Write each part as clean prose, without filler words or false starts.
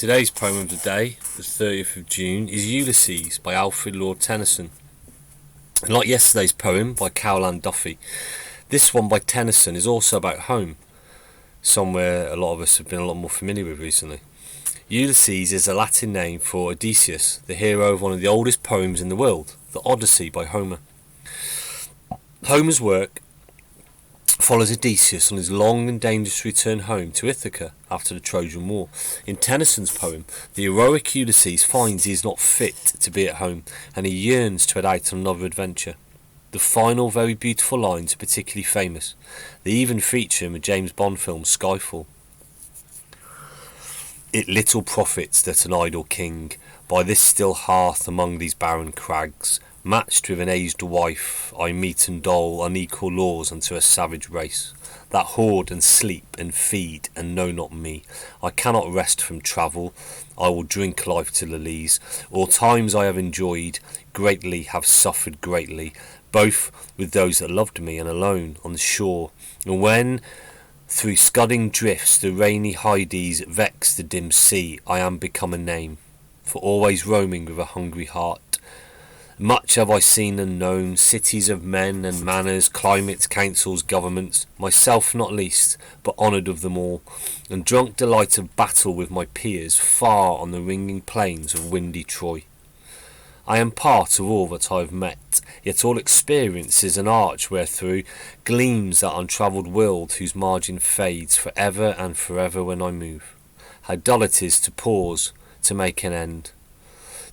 Today's poem of the day, the 30th of June, is Ulysses by Alfred Lord Tennyson. And like yesterday's poem by Cowland Duffy, this one by Tennyson is also about home, somewhere a lot of us have been a lot more familiar with recently. Ulysses is a Latin name for Odysseus, the hero of one of the oldest poems in the world, the Odyssey by Homer. Homer's work follows Odysseus on his long and dangerous return home to Ithaca after the Trojan War. In Tennyson's poem, the heroic Ulysses finds he is not fit to be at home, and he yearns to head out on another adventure. The final, very beautiful lines are particularly famous. They even feature in the James Bond film Skyfall. It little profits that an idle king, by this still hearth among these barren crags, matched with an aged wife, I meet and dole unequal laws unto a savage race, that hoard and sleep and feed and know not me. I cannot rest from travel, I will drink life to the lees. All times I have enjoyed, greatly have suffered greatly, both with those that loved me and alone on the shore. And when through scudding drifts the rainy Hyades vex the dim sea, I am become a name, for always roaming with a hungry heart. Much have I seen and known, cities of men and manners, climates, councils, governments, myself not least, but honoured of them all, and drunk delight of battle with my peers, far on the ringing plains of windy Troy. I am part of all that I have met, yet all experience is an arch wherethrough gleams that untravelled world whose margin fades for ever and forever when I move. How dull it is to pause, to make an end,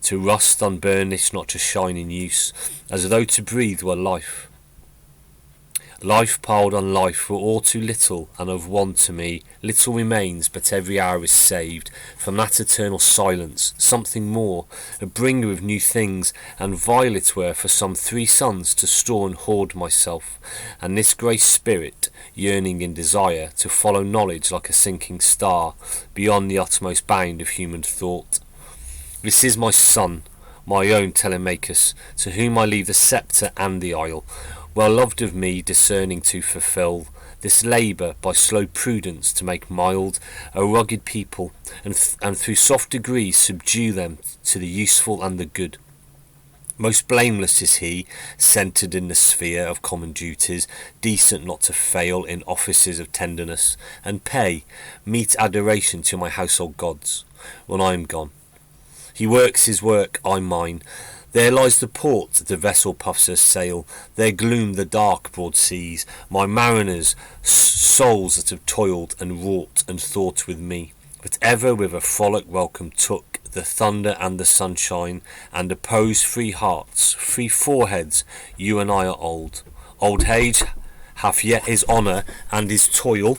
to rust unburnished, not to shine in use, as though to breathe were life. Life piled on life were all too little, and of one to me little remains, but every hour is saved from that eternal silence, something more, a bringer of new things, and vile it were for some 3 suns to store and hoard myself, and this grey spirit, yearning in desire, to follow knowledge like a sinking star, beyond the utmost bound of human thought. This is my son, my own Telemachus, to whom I leave the sceptre and the isle, well loved of me, discerning to fulfil this labour by slow prudence to make mild a rugged people, and through soft degrees subdue them to the useful and the good. Most blameless is he, centred in the sphere of common duties, decent not to fail in offices of tenderness, and pay meet adoration to my household gods when I am gone. He works his work, I mine. There lies the port, the vessel puffs her sail. There gloom the dark broad seas. My mariners, souls that have toiled and wrought and thought with me, but ever with a frolic welcome took the thunder and the sunshine, and opposed 3 hearts, 3 foreheads. You and I are old. Old age hath yet his honour and his toil.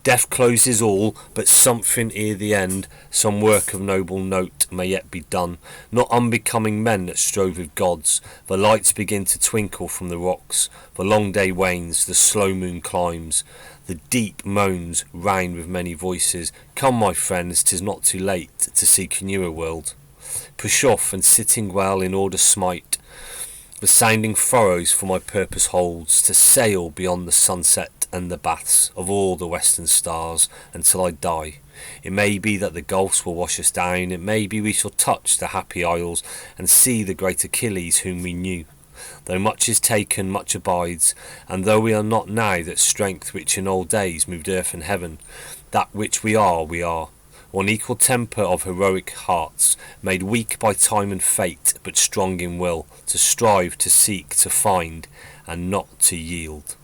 Death closes all, but something ere the end, some work of noble note may yet be done. Not unbecoming men that strove with gods. The lights begin to twinkle from the rocks. The long day wanes, the slow moon climbs. The deep moans round with many voices. Come, my friends, 'tis not too late to seek a newer world. Push off, and sitting well in order smite the sounding furrows, for my purpose holds to sail beyond the sunset and the baths of all the western stars until I die. It may be that the gulfs will wash us down, it may be we shall touch the happy isles and see the great Achilles whom we knew. Though much is taken, much abides, and though we are not now that strength which in old days moved earth and heaven, that which we are, one equal temper of heroic hearts, made weak by time and fate, but strong in will, to strive, to seek, to find, and not to yield.